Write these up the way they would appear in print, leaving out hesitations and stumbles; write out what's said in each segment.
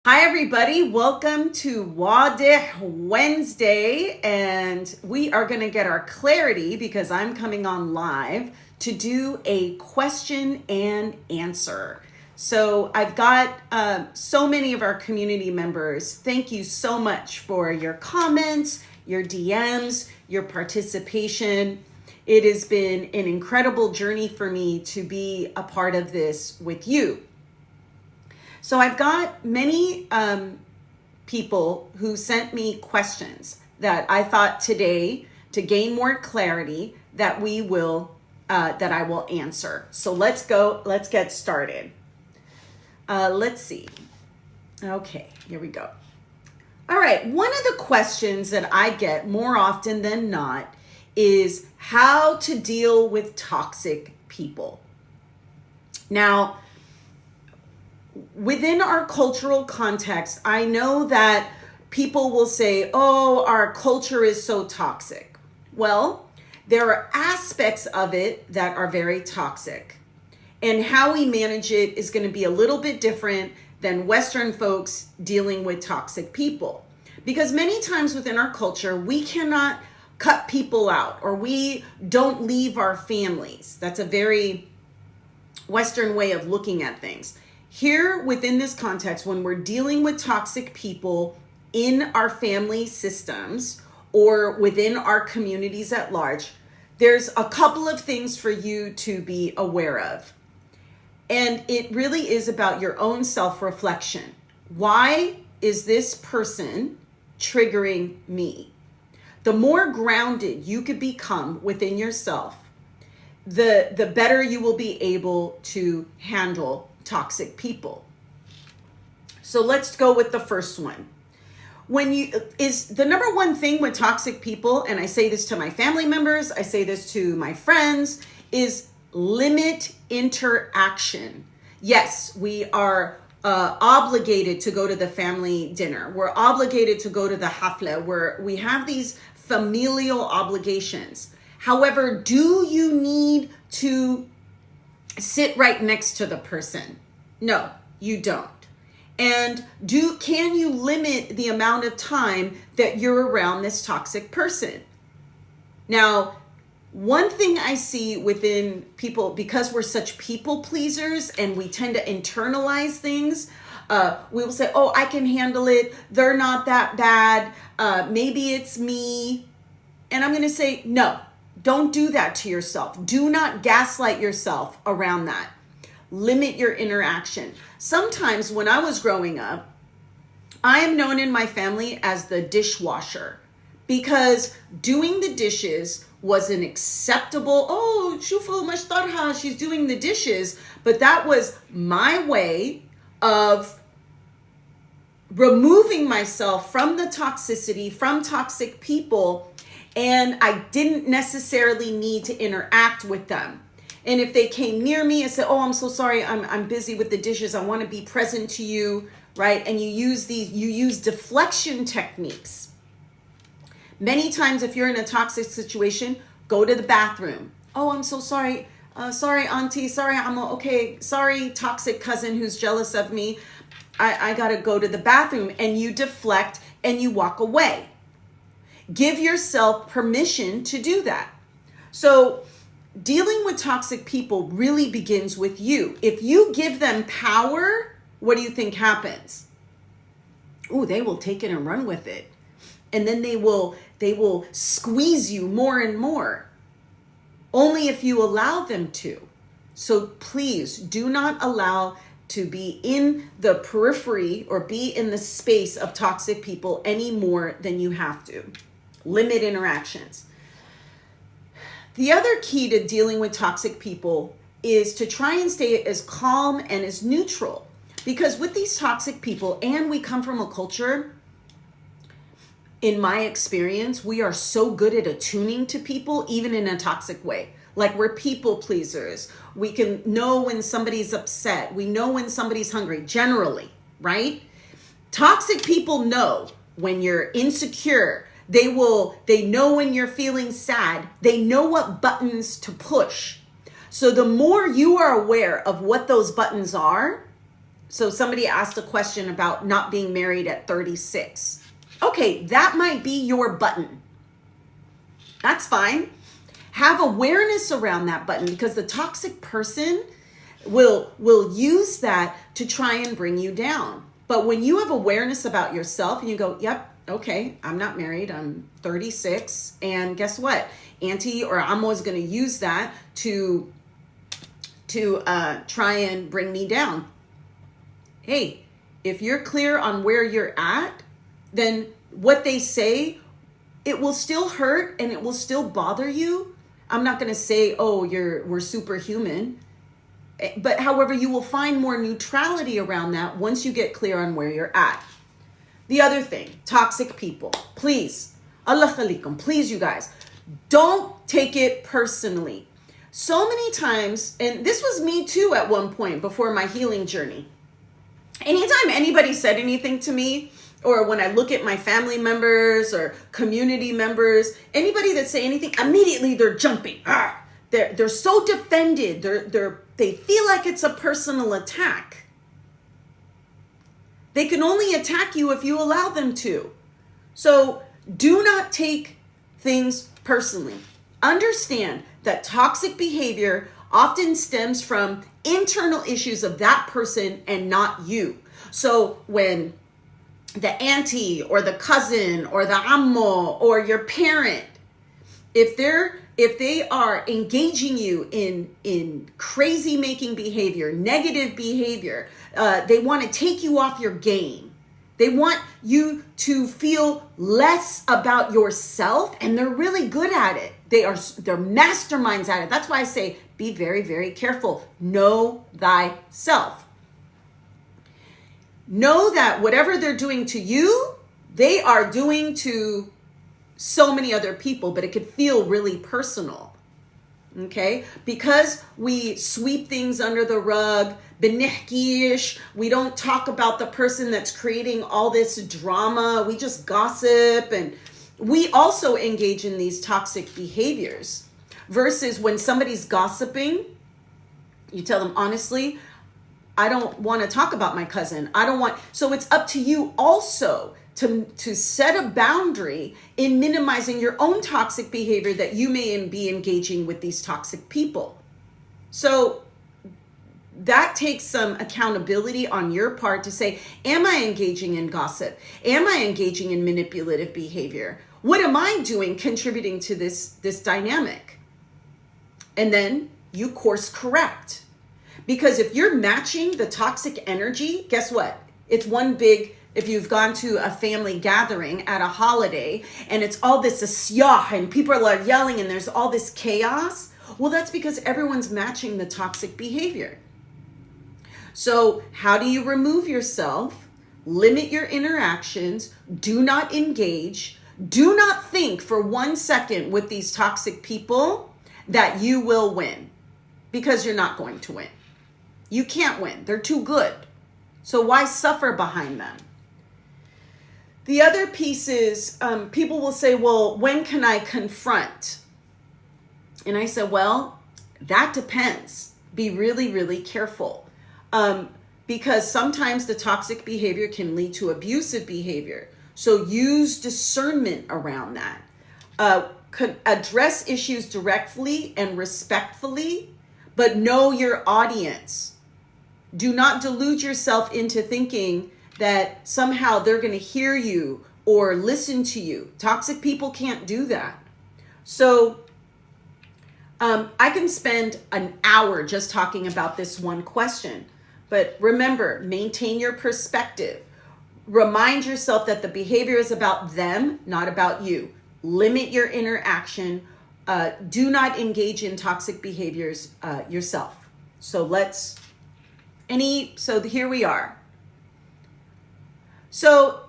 Hi, everybody. Welcome to Wadeh Wednesday. And we are going to get our clarity because I'm coming on live to do a question and answer. So I've got so many of our community members. Thank you so much for your comments, your DMs, your participation. It has been an incredible journey for me to be a part of this with you. So I've got many people who sent me questions that I thought today, to gain more clarity, that I will answer. So let's get started. Let's see. Okay, here we go. All right, one of the questions that I get more often than not is how to deal with toxic people. Now, within our cultural context, I know that people will say, oh, our culture is so toxic. Well, there are aspects of it that are very toxic. And how we manage it is going to be a little bit different than Western folks dealing with toxic people. Because many times within our culture, we cannot cut people out, or we don't leave our families. That's a very Western way of looking at things. Here within this context, when we're dealing with toxic people in our family systems or within our communities at large, there's a couple of things for you to be aware of. And it really is about your own self-reflection. Why is this person triggering me? The more grounded you could become within yourself, the better you will be able to handle toxic people. So let's go with the first one. Is the number one thing with toxic people, and I say this to my family members, I say this to my friends, is limit interaction. Yes, we are obligated to go to the family dinner. We're obligated to go to the hafla, where we have these familial obligations. However, do you need to sit right next to the person? No, you don't. And can you limit the amount of time that you're around this toxic person? Now, one thing I see within people, because we're such people pleasers and we tend to internalize things, we will say, oh, I can handle it. They're not that bad. Maybe it's me. And I'm going to say, no. Don't do that to yourself. Do not gaslight yourself around that. Limit your interaction. Sometimes when I was growing up, I am known in my family as the dishwasher, because doing the dishes was an acceptable, oh, shufu mashtarha, she's doing the dishes. But that was my way of removing myself from the toxicity, from toxic people. And I didn't necessarily need to interact with them. And if they came near me and said, oh, I'm so sorry, I'm busy with the dishes, I want to be present to you, right? And you use deflection techniques. Many times if you're in a toxic situation, go to the bathroom. Oh, I'm so sorry. Sorry, auntie. Sorry, I'm okay. Sorry, toxic cousin who's jealous of me. I got to go to the bathroom. And you deflect and you walk away. Give yourself permission to do that. So dealing with toxic people really begins with you. If you give them power, what do you think happens? Oh, they will take it and run with it. And then they will squeeze you more and more. Only if you allow them to. So please do not allow to be in the periphery or be in the space of toxic people any more than you have to. Limit interactions. The other key to dealing with toxic people is to try and stay as calm and as neutral. Because with these toxic people, and we come from a culture, in my experience, we are so good at attuning to people, even in a toxic way. Like, we're people pleasers. We can know when somebody's upset. We know when somebody's hungry, generally, right? Toxic people know when you're insecure. They know when you're feeling sad. They know what buttons to push. So the more you are aware of what those buttons are, So somebody asked a question about not being married at 36. Okay, that might be your button. That's fine. Have awareness around that button, because the toxic person will use that to try and bring you down. But when you have awareness about yourself and you go, yep, okay, I'm not married, I'm 36, and guess what? Auntie or Amo is going to use that to try and bring me down. Hey, if you're clear on where you're at, then what they say, it will still hurt and it will still bother you. I'm not going to say, oh, we're superhuman. But however, you will find more neutrality around that once you get clear on where you're at. The other thing, toxic people, please, Allah khalikum, please, you guys, don't take it personally. So many times, and this was me too at one point before my healing journey. Anytime anybody said anything to me, or when I look at my family members or community members, anybody that say anything, immediately they're jumping. They're so defended. They feel like it's a personal attack. They can only attack you if you allow them to. So do not take things personally. Understand that toxic behavior often stems from internal issues of that person and not you. So when the auntie or the cousin or the ammo or your parent, if they are engaging you in crazy making behavior, negative behavior, they want to take you off your game. They want you to feel less about yourself, and they're really good at it. They're masterminds at it. That's why I say be very, very careful. Know thyself. Know that whatever they're doing to you, they are doing to so many other people, but it could feel really personal. Okay? Because we sweep things under the rug, benihkish, we don't talk about the person that's creating all this drama. We just gossip, and we also engage in these toxic behaviors. Versus when somebody's gossiping, you tell them, honestly, I don't want to talk about my cousin. So it's up to you also to set a boundary in minimizing your own toxic behavior that you may be engaging with these toxic people. So that takes some accountability on your part to say, am I engaging in gossip? Am I engaging in manipulative behavior? What am I doing contributing to this dynamic? And then you course correct. Because if you're matching the toxic energy, guess what? It's one big, if you've gone to a family gathering at a holiday and it's all this asyah and people are yelling and there's all this chaos, well, that's because everyone's matching the toxic behavior. So how do you remove yourself? Limit your interactions. Do not engage. Do not think for 1 second with these toxic people that you will win, because you're not going to win. You can't win. They're too good. So why suffer behind them? The other piece is people will say, well, when can I confront? And I said, well, that depends. Be really, really careful. Because sometimes the toxic behavior can lead to abusive behavior. So use discernment around that. Address issues directly and respectfully, but know your audience. Do not delude yourself into thinking that somehow they're going to hear you or listen to you. Toxic people can't do that. So I can spend an hour just talking about this one question. But remember, maintain your perspective. Remind yourself that the behavior is about them, not about you. Limit your interaction. Do not engage in toxic behaviors yourself. So here we are. So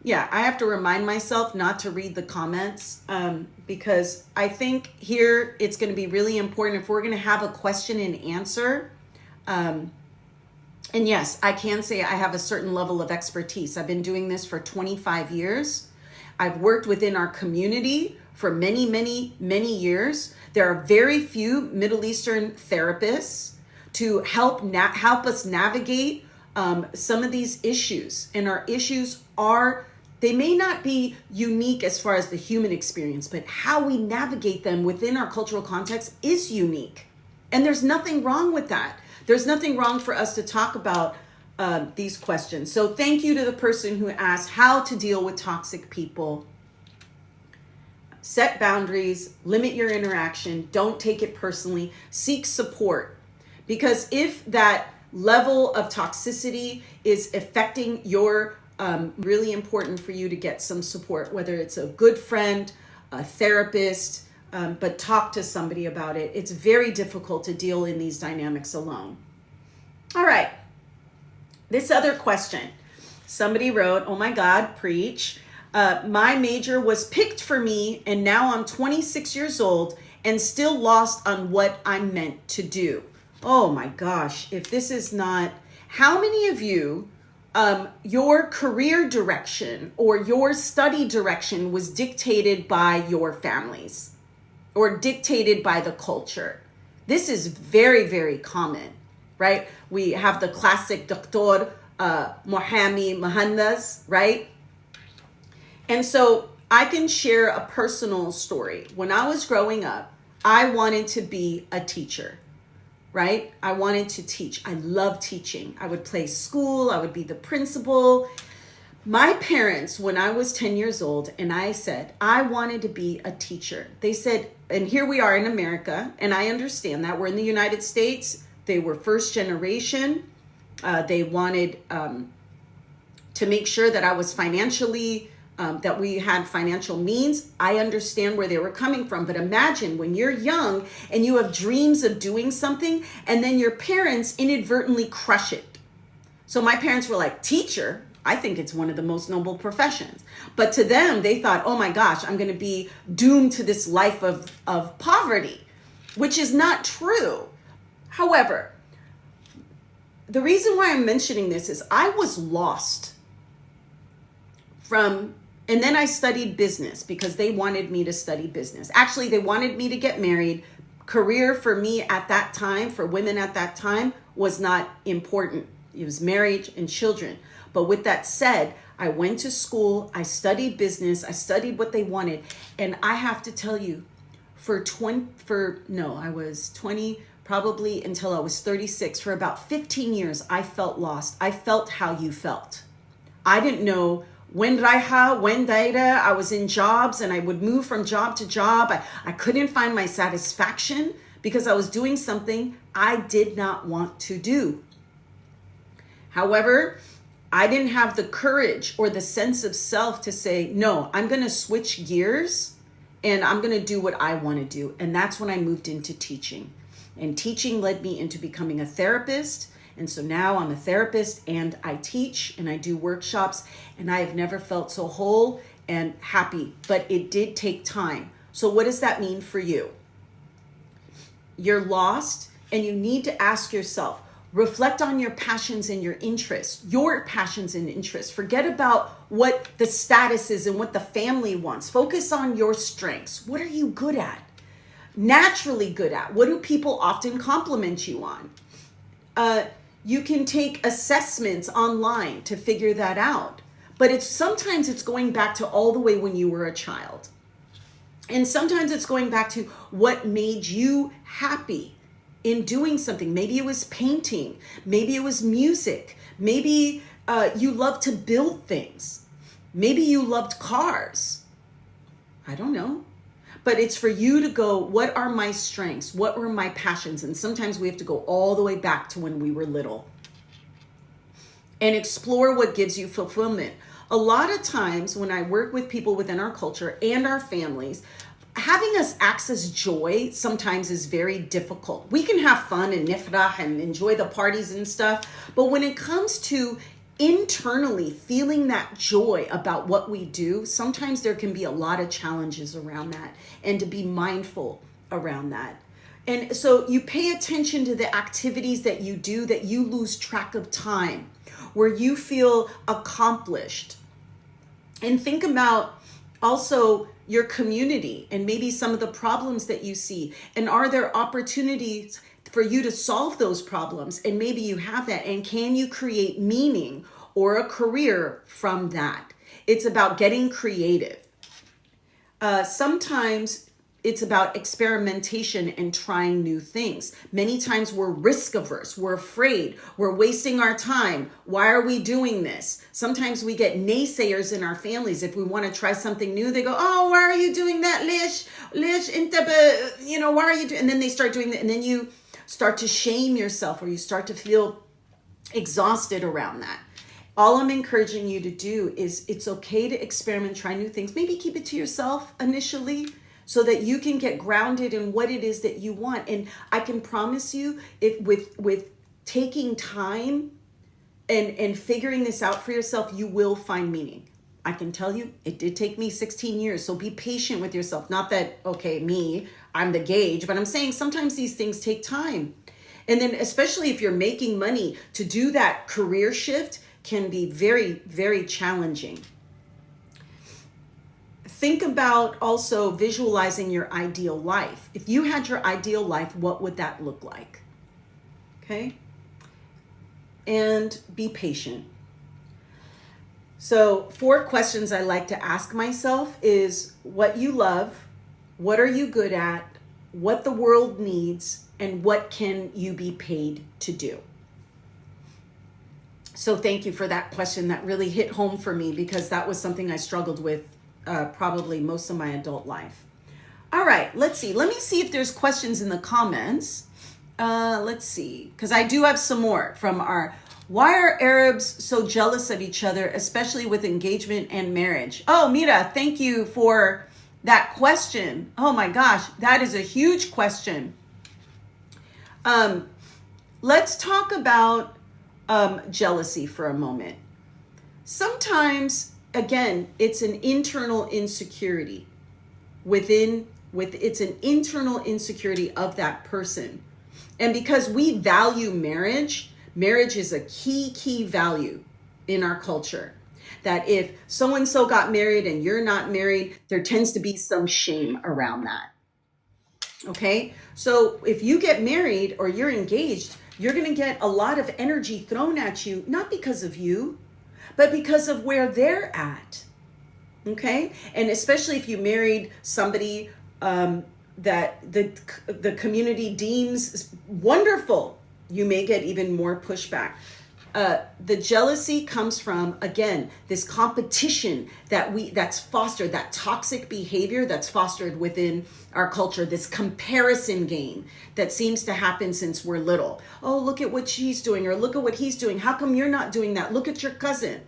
yeah, I have to remind myself not to read the comments because I think here it's going to be really important if we're going to have a question and answer. And yes, I can say I have a certain level of expertise. I've been doing this for 25 years. I've worked within our community for many, many, many years. There are very few Middle Eastern therapists to help us navigate some of these issues. And our issues are, they may not be unique as far as the human experience, but how we navigate them within our cultural context is unique. And there's nothing wrong with that. There's nothing wrong for us to talk about these questions. So thank you to the person who asked how to deal with toxic people. Set boundaries, limit your interaction, don't take it personally, seek support. Because if that level of toxicity is affecting your, really important for you to get some support, whether it's a good friend, a therapist, but talk to somebody about it. It's very difficult to deal in these dynamics alone. All right. This other question. Somebody wrote, oh my God, preach. My major was picked for me, and now I'm 26 years old and still lost on what I'm meant to do. Oh my gosh, if this is not, how many of you, your career direction or your study direction was dictated by your families or dictated by the culture? This is very, very common, right? We have the classic Dr. Mohammed Mohandas, right? And so I can share a personal story. When I was growing up, I wanted to be a teacher, right? I wanted to teach. I love teaching. I would play school. I would be the principal. My parents, when I was 10 years old, and I said, I wanted to be a teacher. They said, and here we are in America, and I understand that. We're in the United States. They were first generation. They wanted to make sure that I was financially, that we had financial means. I understand where they were coming from. But imagine when you're young and you have dreams of doing something and then your parents inadvertently crush it. So my parents were like, teacher? I think it's one of the most noble professions. But to them, they thought, oh my gosh, I'm going to be doomed to this life of poverty, which is not true. However, the reason why I'm mentioning this is I was lost and then I studied business because they wanted me to study business. Actually, they wanted me to get married. Career for me at that time, for women at that time, was not important. It was marriage and children. But with that said, I went to school, I studied business, I studied what they wanted. And I have to tell you, I was 20, probably until I was 36. For about 15 years, I felt lost. I felt how you felt. I didn't know when raiha, when daira. I was in jobs and I would move from job to job. I couldn't find my satisfaction because I was doing something I did not want to do. However, I didn't have the courage or the sense of self to say, no, I'm going to switch gears and I'm going to do what I want to do. And that's when I moved into teaching. And teaching led me into becoming a therapist. And so now I'm a therapist and I teach and I do workshops, and I have never felt so whole and happy, but it did take time. So what does that mean for you? You're lost and you need to ask yourself, reflect on your passions and your interests, your passions and interests. Forget about what the status is and what the family wants. Focus on your strengths. What are you good at? Naturally good at? What do people often compliment you on? You can take assessments online to figure that out. But sometimes it's going back to all the way when you were a child. And sometimes it's going back to what made you happy in doing something. Maybe it was painting. Maybe it was music. Maybe you love to build things. Maybe you loved cars. I don't know. But it's for you to go, what are my strengths? What were my passions? And sometimes we have to go all the way back to when we were little and explore what gives you fulfillment. A lot of times when I work with people within our culture and our families, having us access joy sometimes is very difficult. We can have fun and nifrah and enjoy the parties and stuff, but when it comes to internally feeling that joy about what we do, sometimes there can be a lot of challenges around that, and to be mindful around that. And so you pay attention to the activities that you do, that you lose track of time, where you feel accomplished. And think about also your community and maybe some of the problems that you see. And are there opportunities for you to solve those problems, and maybe you have that, and can you create meaning or a career from that? It's about getting creative. Sometimes it's about experimentation and trying new things. Many times we're risk averse. We're afraid. We're wasting our time. Why are we doing this? Sometimes we get naysayers in our families. If we want to try something new, they go, oh, why are you doing that, Lish? Why are you doing? And then they start doing that. And then you start to shame yourself, or you start to feel exhausted around that. All I'm encouraging you to do is, it's okay to experiment, try new things. Maybe keep it to yourself initially, so that you can get grounded in what it is that you want. And I can promise you, if with taking time and figuring this out for yourself, you will find meaning. I can tell you, it did take me 16 years. So be patient with yourself. Not that, okay, I'm the gauge, but I'm saying sometimes these things take time. And then especially if you're making money, to do that career shift can be very, very challenging. Think about also visualizing your ideal life. If you had your ideal life, what would that look like? Okay? And be patient. So 4 questions I like to ask myself is what you love, what are you good at, what the world needs, and what can you be paid to do? So thank you for that question. That really hit home for me, because that was something I struggled with probably most of my adult life. All right, let's see. Let me see if there's questions in the comments. Let's see, because I do have some more from why are Arabs so jealous of each other, especially with engagement and marriage? Oh, Mira, thank you for that question. Oh my gosh, that is a huge question. Let's talk about jealousy for a moment. Sometimes, again, it's an internal insecurity it's an internal insecurity of that person. And because we value marriage is a key value in our culture. That if so-and-so got married and you're not married, there tends to be some shame around that. Okay? So if you get married or you're engaged, you're going to get a lot of energy thrown at you, not because of you, but because of where they're at. Okay? And especially if you married somebody that the community deems wonderful, you may get even more pushback. The jealousy comes from, again, this competition that's fostered, that toxic behavior that's fostered within our culture, this comparison game that seems to happen since we're little. Oh, look at what she's doing, or look at what he's doing. How come you're not doing that? Look at your cousin.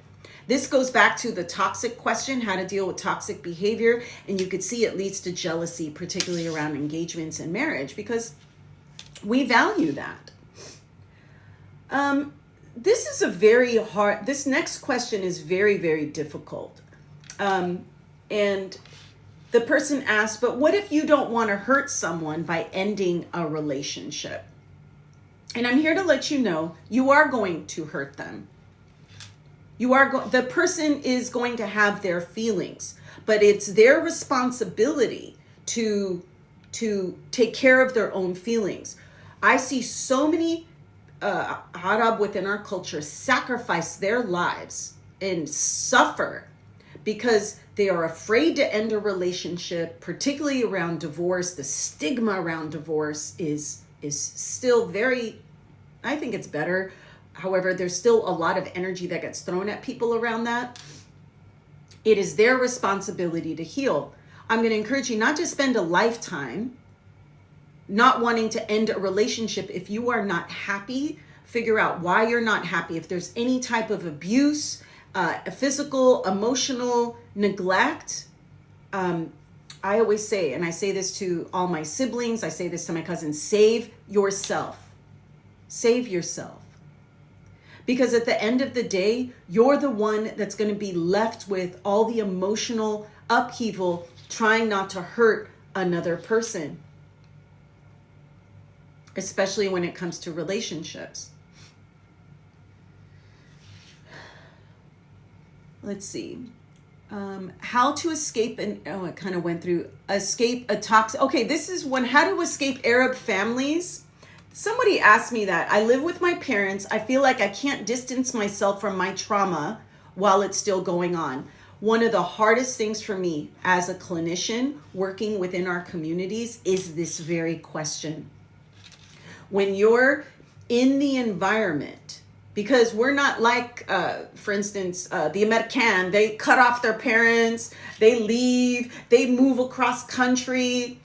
This goes back to the toxic question, how to deal with toxic behavior. And you could see it leads to jealousy, particularly around engagements and marriage, because we value that. This next question is very, very difficult. And the person asked, but what if you don't want to hurt someone by ending a relationship? And I'm here to let you know, you are going to hurt them. The person is going to have their feelings, but it's their responsibility to take care of their own feelings. I see so many Arab within our culture sacrifice their lives and suffer because they are afraid to end a relationship, particularly around divorce. The stigma around divorce is still very, I think it's better. However, there's still a lot of energy that gets thrown at people around that. It is their responsibility to heal. I'm going to encourage you not to spend a lifetime not wanting to end a relationship. If you are not happy, figure out why you're not happy. If there's any type of abuse, physical, emotional neglect, I always say, and I say this to all my siblings, I say this to my cousins, save yourself. Save yourself. Because at the end of the day, you're the one that's going to be left with all the emotional upheaval, trying not to hurt another person, especially when it comes to relationships. Let's see. How to escape it kind of went through escape a toxic. Okay, this is one, how to escape Arab families Somebody asked me that. I live with my parents. I feel like I can't distance myself from my trauma while it's still going on. One of the hardest things for me as a clinician working within our communities is this very question. When you're in the environment, because we're not like, for instance, the American, they cut off their parents, they leave, they move across country.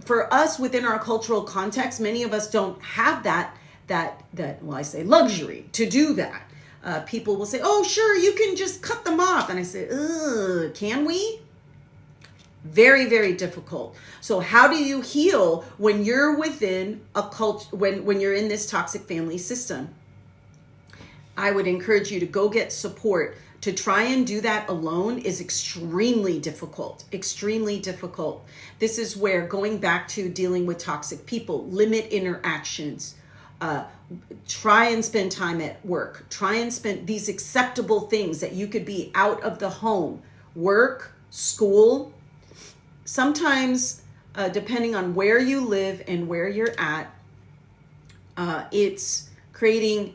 For us within our cultural context, many of us don't have that, well, I say luxury to do that. People will say, oh, sure, you can just cut them off. And I say, ugh, can we? Very, very difficult. So how do you heal when you're within a culture, when you're in this toxic family system? I would encourage you to go get support. To try and do that alone is extremely difficult, extremely difficult. This is where, going back to dealing with toxic people, limit interactions, try and spend time at work, try and spend these acceptable things that you could be out of the home, work, school. Sometimes, depending on where you live and where you're at, it's creating.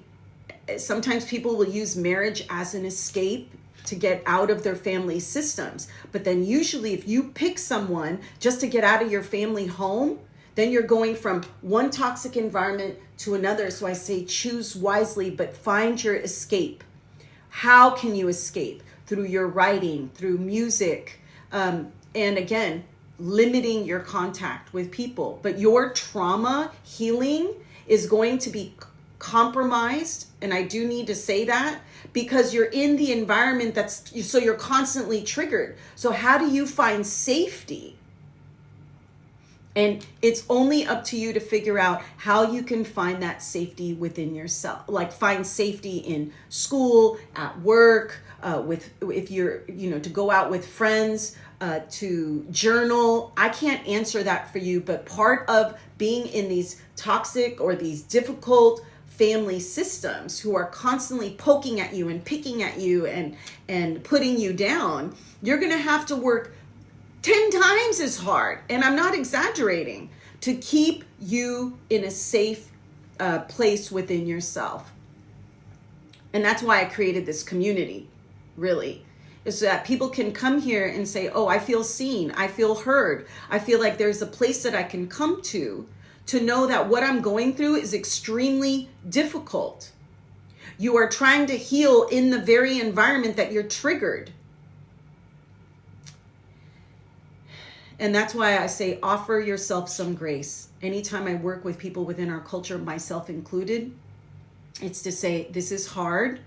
Sometimes people will use marriage as an escape to get out of their family systems. But then usually if you pick someone just to get out of your family home, then you're going from one toxic environment to another. So I say choose wisely, but find your escape. How can you escape? Through your writing, through music, and again, limiting your contact with people. But your trauma healing is going to be compromised, and I do need to say that, because you're in the environment so you're constantly triggered. So how do you find safety? And it's only up to you to figure out how you can find that safety within yourself. Like find safety in school, at work, if you're, to go out with friends, to journal. I can't answer that for you, but part of being in these toxic or these difficult family systems who are constantly poking at you and picking at you and putting you down, you're going to have to work 10 times as hard, and I'm not exaggerating, to keep you in a safe place within yourself. And that's why I created this community, really, is so that people can come here and say, oh, I feel seen, I feel heard, I feel like there's a place that I can come to know that what I'm going through is extremely difficult. You are trying to heal in the very environment that you're triggered. And that's why I say offer yourself some grace. Anytime I work with people within our culture, myself included, it's to say, this is hard,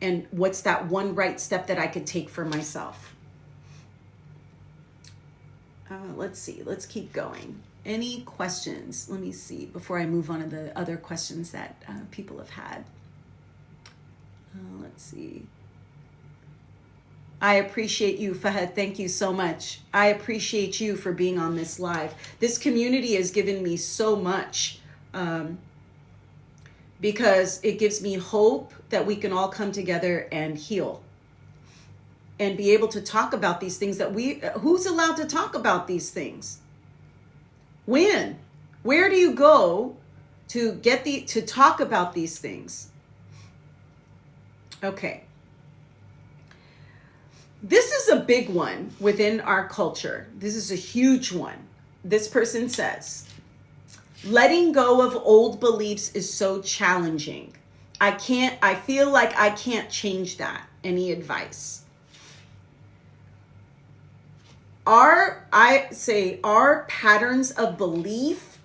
and what's that one right step that I could take for myself? Let's see, let's keep going. Any questions? Let me see before I move on to the other questions that people have had. Let's see. I appreciate you, Fahad. Thank you so much. I appreciate you for being on this live. This community has given me so much because it gives me hope that we can all come together and heal and be able to talk about these things who's allowed to talk about these things? When? Where do you go to to talk about these things? Okay. This is a big one within our culture. This is a huge one. This person says, letting go of old beliefs is so challenging. I feel like I can't change that. Any advice? Our patterns of belief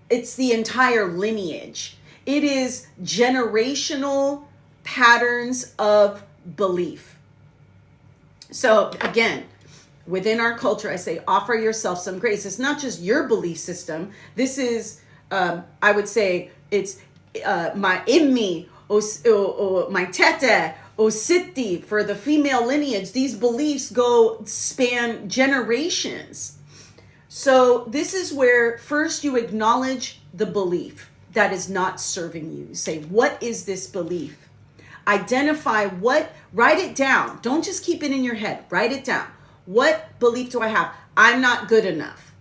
it's the entire lineage. It is generational patterns of belief. So again, within our culture, I say, offer yourself some grace. It's not just your belief system. This is, I would say, it's my immi, or my tete, or siti for the female lineage. These beliefs span generations. So this is where first you acknowledge the belief that is not serving you. Say, what is this belief? Identify write it down. Don't just keep it in your head. Write it down. What belief do I have? I'm not good enough.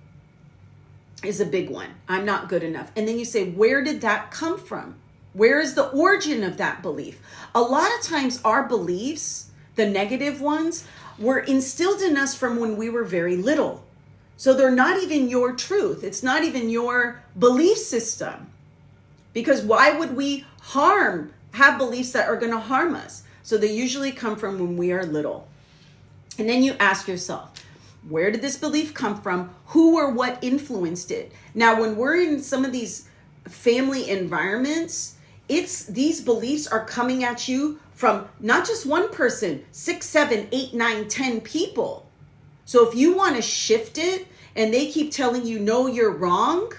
is a big one. I'm not good enough. And then you say, where did that come from? Where is the origin of that belief? A lot of times our beliefs, the negative ones, were instilled in us from when we were very little. So they're not even your truth. It's not even your belief system. Because why would we have beliefs that are going to harm us? So they usually come from when we are little. And then you ask yourself, where did this belief come from? Who or what influenced it? Now, when we're in some of these family environments, these beliefs are coming at you from not just one person, 6, 7, 8, 9, 10 people. So if you want to shift it and they keep telling you, no, you're wrong,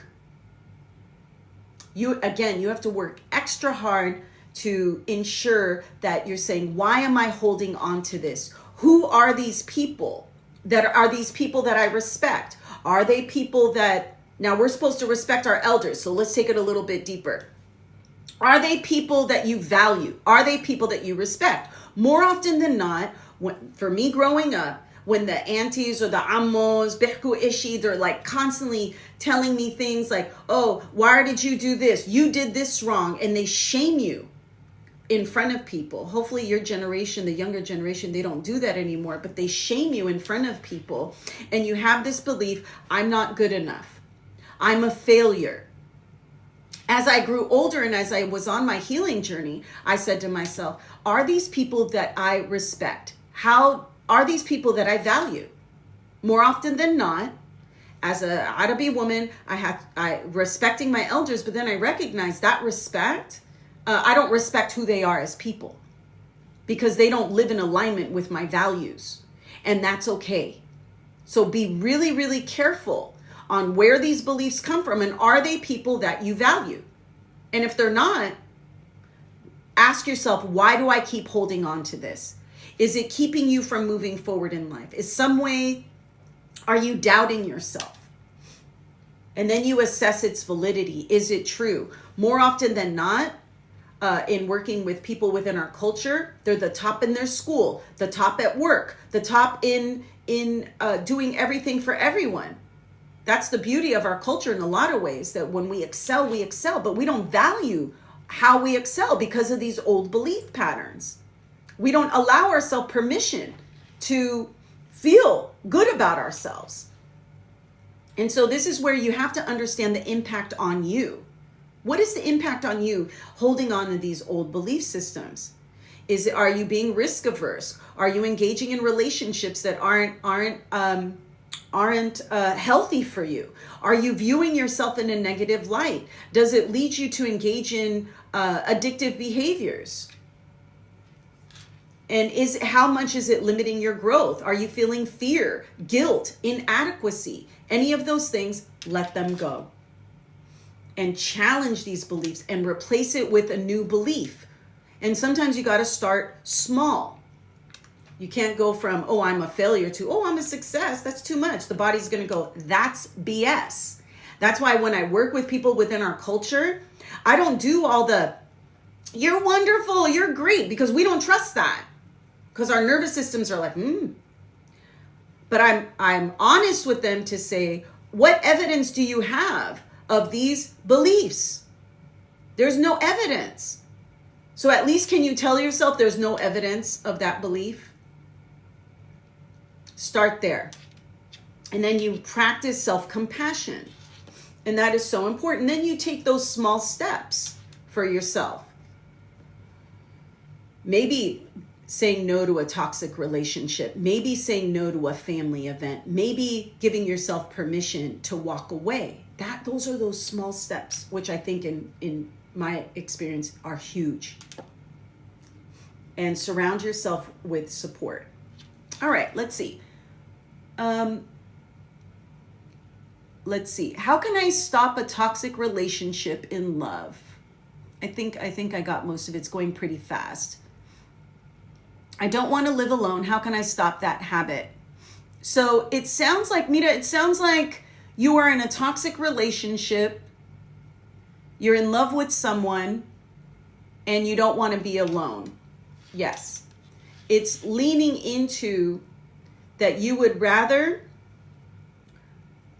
you have to work extra hard to ensure that you're saying, why am I holding on to this? Who are these people? Are these people that I respect? Are they people that, now we're supposed to respect our elders, so let's take it a little bit deeper. Are they people that you value? Are they people that you respect? More often than not, for me growing up, when the aunties or the ammos, behku ishi, they're like constantly telling me things like, oh, why did you do this? You did this wrong. And they shame you in front of people. Hopefully your generation, the younger generation, they don't do that anymore, but they shame you in front of people. And you have this belief, I'm not good enough. I'm a failure. As I grew older and as I was on my healing journey, I said to myself, are these people that I respect? How are these people that I value? More often than not, as a Arabi woman, I respecting my elders, but then I recognize that respect, I don't respect who they are as people because they don't live in alignment with my values, and that's okay. So be really, really careful on where these beliefs come from and are they people that you value? And if they're not, ask yourself, why do I keep holding on to this? Is it keeping you from moving forward in life? Is some way, are you doubting yourself? And then you assess its validity. Is it true? More often than not, in working with people within our culture, they're the top in their school, the top at work, the top in doing everything for everyone. That's the beauty of our culture in a lot of ways, that when we excel, but we don't value how we excel because of these old belief patterns. We don't allow ourselves permission to feel good about ourselves. And so this is where you have to understand the impact on you. What is the impact on you holding on to these old belief systems? Are you being risk averse? Are you engaging in relationships that aren't healthy for you? Are you viewing yourself in a negative light? Does it lead you to engage in addictive behaviors? And how much is it limiting your growth? Are you feeling fear, guilt, inadequacy? Any of those things, let them go. And challenge these beliefs and replace it with a new belief. And sometimes you got to start small. You can't go from, oh, I'm a failure to, oh, I'm a success. That's too much. The body's going to go, that's BS. That's why when I work with people within our culture, I don't do all the, you're wonderful, you're great, because we don't trust that. Because our nervous systems are like, But I'm honest with them to say, what evidence do you have of these beliefs? There's no evidence. So at least can you tell yourself there's no evidence of that belief? Start there. And then you practice self-compassion. And that is so important. Then you take those small steps for yourself. Maybe saying no to a toxic relationship, maybe saying no to a family event, maybe giving yourself permission to walk away. Those are those small steps, which I think in my experience are huge. And surround yourself with support. All right, let's see. Let's see. How can I stop a toxic relationship in love? I think I got most of it. It's going pretty fast. I don't want to live alone. How can I stop that habit? So it sounds like, Mira, it sounds like you are in a toxic relationship. You're in love with someone and you don't want to be alone. Yes. It's leaning into that you would rather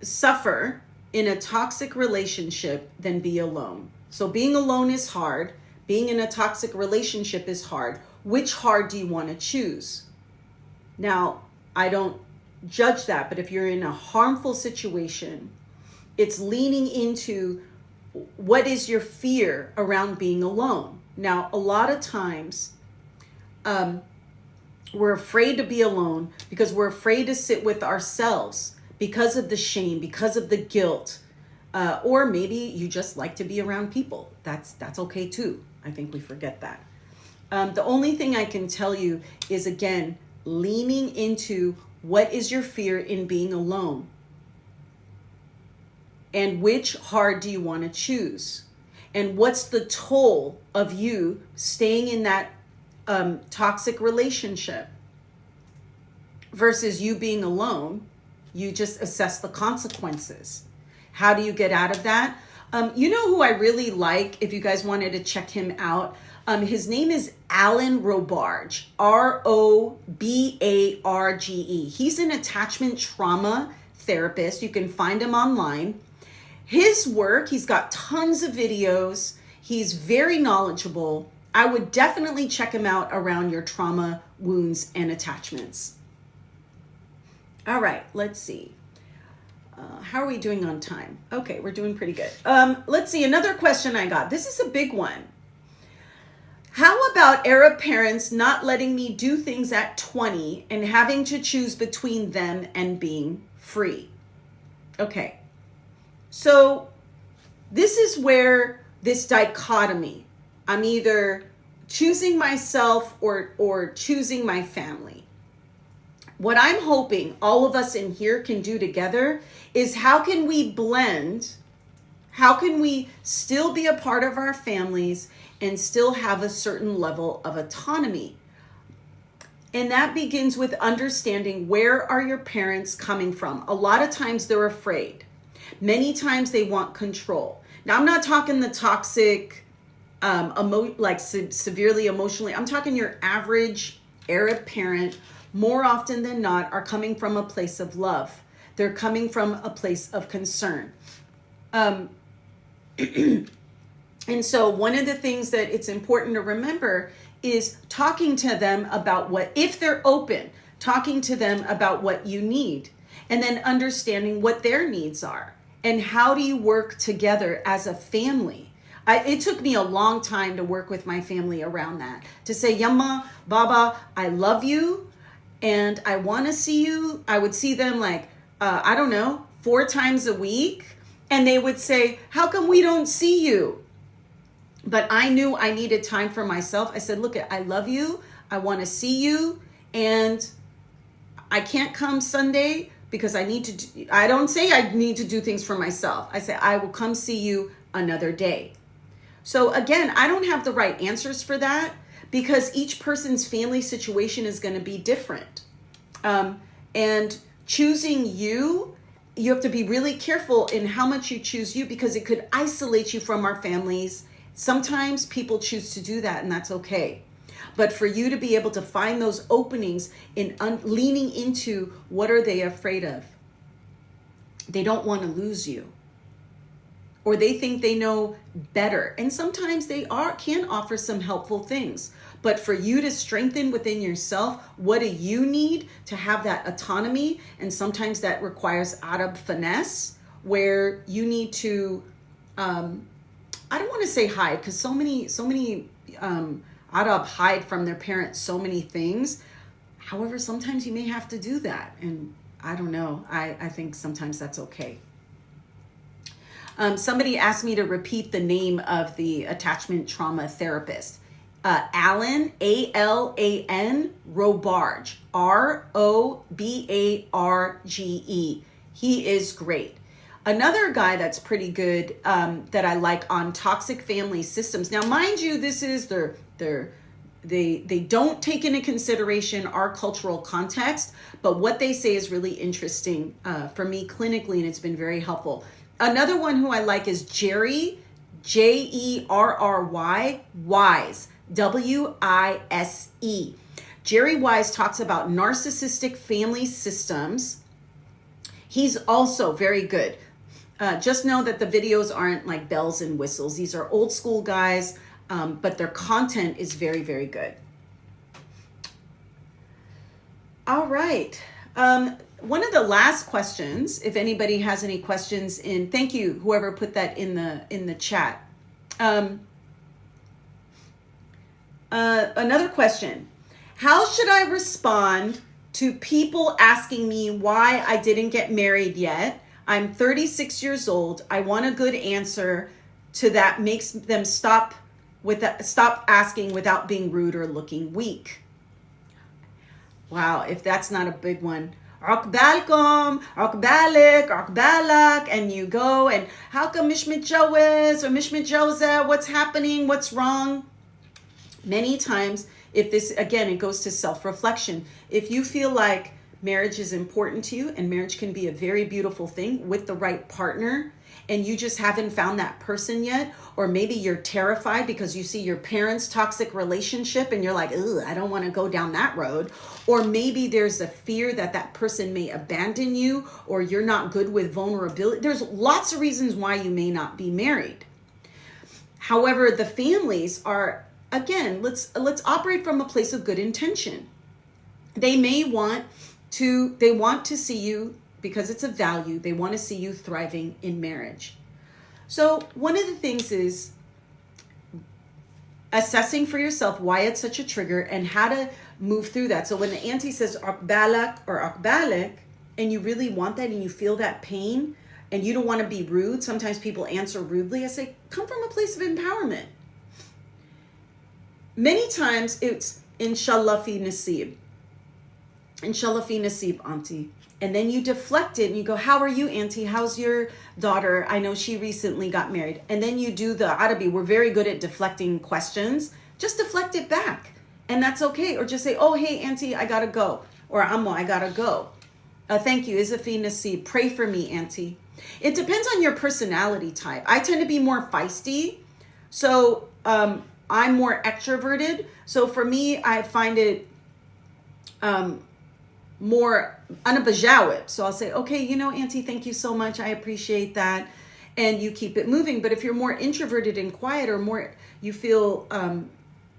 suffer in a toxic relationship than be alone. So being alone is hard. Being in a toxic relationship is hard. Which hard do you want to choose? Now, I don't judge that, but if you're in a harmful situation, it's leaning into what is your fear around being alone. Now, a lot of times, we're afraid to be alone because we're afraid to sit with ourselves because of the shame, because of the guilt, or maybe you just like to be around people. That's okay too. I think we forget that. The only thing I can tell you is, again, leaning into what is your fear in being alone, and which hard do you want to choose, and what's the toll of you staying in that toxic relationship versus you being alone. You just assess the consequences. How do you get out of that? You know who I really like, if you guys wanted to check him out? His name is Alan Robarge, Robarge. He's an attachment trauma therapist. You can find him online. His work, he's got tons of videos. He's very knowledgeable. I would definitely check him out around your trauma, wounds, and attachments. All right, let's see. How are we doing on time? Okay, we're doing pretty good. Let's see, another question I got. This is a big one. How about Arab parents not letting me do things at 20 and having to choose between them and being free? Okay, so this is where this dichotomy, I'm either choosing myself or choosing my family. What I'm hoping all of us in here can do together is, how can we blend? How can we still be a part of our families and still have a certain level of autonomy? And that begins with understanding, where are your parents coming from? A lot of times they're afraid. Many times they want control. Now, I'm not talking the toxic, severely emotionally. I'm talking your average Arab parent, more often than not, are coming from a place of love. They're coming from a place of concern. And so one of the things that it's important to remember is talking to them about what, if they're open, talking to them about what you need, and then understanding what their needs are and how do you work together as a family. It took me a long time to work with my family around that, to say, Yamma, Baba, I love you and I want to see you. I would see them 4 times a week, and they would say, how come we don't see you? But I knew I needed time for myself. I said, look, I love you. I want to see you. And I can't come Sunday because I don't say I need to do things for myself. I say, I will come see you another day. So again, I don't have the right answers for that because each person's family situation is going to be different. And choosing you have to be really careful in how much you choose you, because it could isolate you from our families. Sometimes people choose to do that, and that's okay. But for you to be able to find those openings in leaning into, what are they afraid of? They don't want to lose you, or they think they know better. And sometimes they can offer some helpful things. But for you to strengthen within yourself, what do you need to have that autonomy? And sometimes that requires Arab finesse, where you need to, I don't want to say hide, because so many Arab hide from their parents so many things. However, sometimes you may have to do that. And I don't know. I think sometimes that's okay. Somebody asked me to repeat the name of the attachment trauma therapist. Alan, Alan, Robarge, Robarge. He is great. Another guy that's pretty good that I like on toxic family systems. Now, mind you, this is they don't take into consideration our cultural context, but what they say is really interesting for me clinically, and it's been very helpful. Another one who I like is Jerry, Jerry, Wise, Wise. Jerry Wise talks about narcissistic family systems. He's also very good. Just know that the videos aren't like bells and whistles. These are old school guys, but their content is very, very good. All right. One of the last questions, if anybody has any questions thank you, whoever put that in the chat. Another question. How should I respond to people asking me why I didn't get married yet? I'm 36 years old. I want a good answer to that makes them stop asking without being rude or looking weak. Wow, if that's not a big one. Akbalkom, akbalik, akbalak, and you go and how come mish mitjawez or mish mitjawza? What's happening? What's wrong? Many times, if this, again, it goes to self-reflection. If you feel like marriage is important to you and marriage can be a very beautiful thing with the right partner, and you just haven't found that person yet, or maybe you're terrified because you see your parents' toxic relationship and you're like, ugh, I don't want to go down that road. Or maybe there's a fear that that person may abandon you, or you're not good with vulnerability. There's lots of reasons why you may not be married. However, the families are, again, let's operate from a place of good intention. They want to see you, because it's a value, they want to see you thriving in marriage. So one of the things is assessing for yourself why it's such a trigger and how to move through that. So when the auntie says akbalak or akbalik, and you really want that and you feel that pain and you don't want to be rude, sometimes people answer rudely. I say, come from a place of empowerment. Many times it's inshallah fi nasib. Inshallah fi nasib, auntie. And then you deflect it and you go, how are you, auntie? How's your daughter? I know she recently got married. And then you do the Arabi. We're very good at deflecting questions. Just deflect it back. And that's okay. Or just say, oh, hey, auntie, I got to go. Or Ammo, I got to go. Thank you. Izafi Nasib. Pray for me, auntie. It depends on your personality type. I tend to be more feisty. So I'm more extroverted. So for me, I find it more unabajawib. So I'll say, okay, auntie, thank you so much. I appreciate that. And you keep it moving. But if you're more introverted and quiet, or more, you feel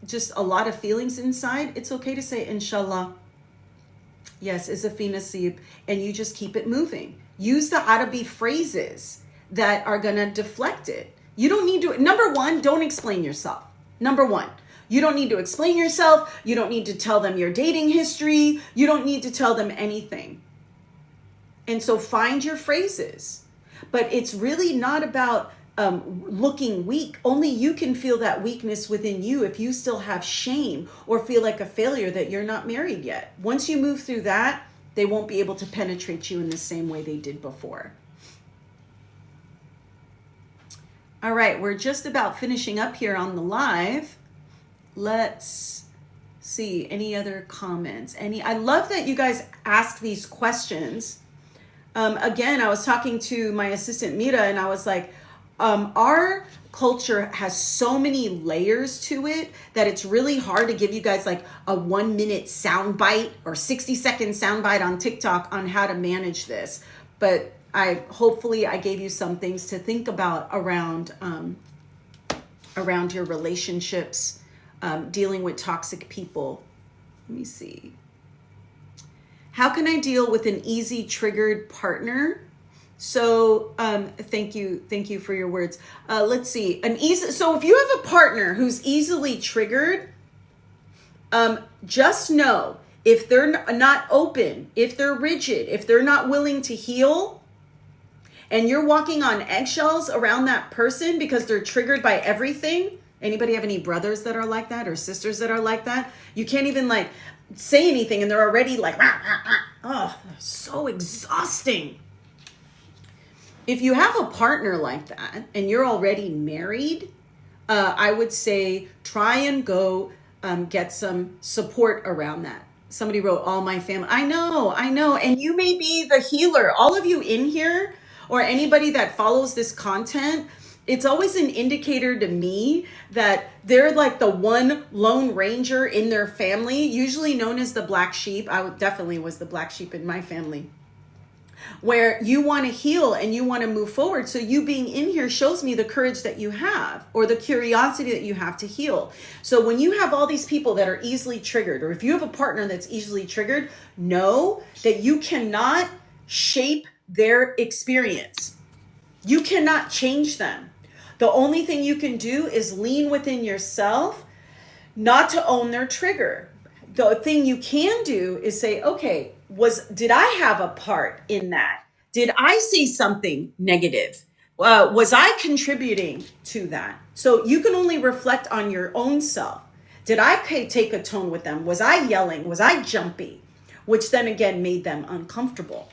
just a lot of feelings inside, it's okay to say, inshallah. Yes, is a fi nasib. And you just keep it moving. Use the Arabi phrases that are going to deflect it. You don't need to, number one, don't explain yourself. Number one. You don't need to explain yourself. You don't need to tell them your dating history. You don't need to tell them anything. And so find your phrases. But it's really not about looking weak. Only you can feel that weakness within you if you still have shame or feel like a failure that you're not married yet. Once you move through that, they won't be able to penetrate you in the same way they did before. All right, we're just about finishing up here on the live. Let's see, any other comments? I love that you guys ask these questions. Again, I was talking to my assistant Mira and I was like, our culture has so many layers to it that it's really hard to give you guys like a 1 minute soundbite or 60-second soundbite on TikTok on how to manage this. But hopefully I gave you some things to think about around your relationships. Dealing with toxic people. Let me see. How can I deal with an easy triggered partner? So thank you for your words. Let's see. So if you have a partner who's easily triggered, just know if they're not open, if they're rigid, if they're not willing to heal, and you're walking on eggshells around that person because they're triggered by everything. Anybody have any brothers that are like that or sisters that are like that? You can't even like say anything and they're already like, rah, rah, rah. Oh, so exhausting. If you have a partner like that and you're already married, I would say try and go get some support around that. Somebody wrote, all my family. I know. And you may be the healer. All of you in here or anybody that follows this content, it's always an indicator to me that they're like the one lone ranger in their family, usually known as the black sheep. I definitely was the black sheep in my family. where you want to heal and you want to move forward. So you being in here shows me the courage that you have, or the curiosity that you have to heal. So when you have all these people that are easily triggered, or if you have a partner that's easily triggered, know that you cannot shape their experience. You cannot change them. The only thing you can do is lean within yourself, not to own their trigger. The thing you can do is say, okay, did I have a part in that? Did I see something negative? Was I contributing to that? So you can only reflect on your own self. Did I take a tone with them? Was I yelling? Was I jumpy? Which then again made them uncomfortable.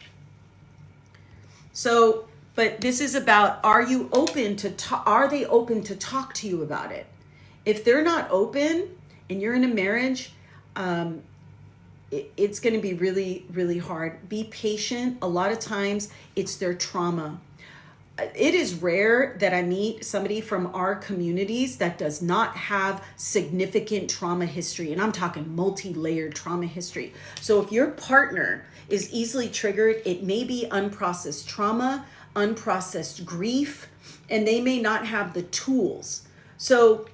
So, but this is about, are they open to talk to you about it? If they're not open and you're in a marriage, it's going to be really, really hard. Be patient. A lot of times it's their trauma. It is rare that I meet somebody from our communities that does not have significant trauma history. And I'm talking multi-layered trauma history. So if your partner is easily triggered, it may be unprocessed trauma, unprocessed grief, and they may not have the tools. So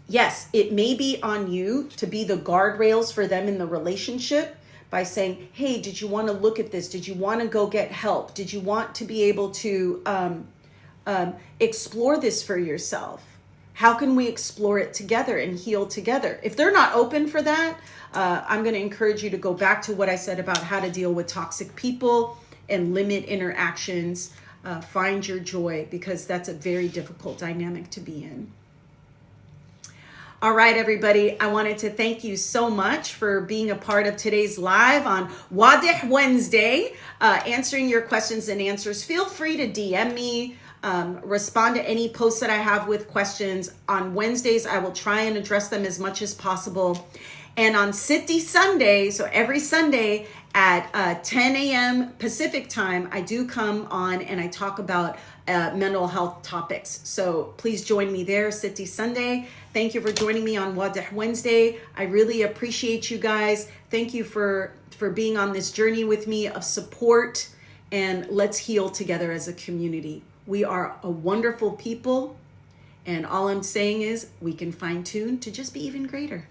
yes, it may be on you to be the guardrails for them in the relationship by saying, hey, did you want to look at this? Did you want to go get help? Did you want to be able to explore this for yourself? How can we explore it together and heal together? If they're not open for that, I'm going to encourage you to go back to what I said about how to deal with toxic people and limit interactions. Find your joy, because that's a very difficult dynamic to be in. All right, everybody, I wanted to thank you so much for being a part of today's live on Wadeh Wednesday, answering your questions and answers. Feel free to DM me, respond to any posts that I have with questions. On Wednesdays, I will try and address them as much as possible. And on City Sunday, so every Sunday at 10 a.m. Pacific time, I do come on and I talk about mental health topics. So please join me there, City Sunday. Thank you for joining me on Wadeh Wednesday. I really appreciate you guys. Thank you for being on this journey with me of support, and let's heal together as a community. We are a wonderful people, and all I'm saying is we can fine tune to just be even greater.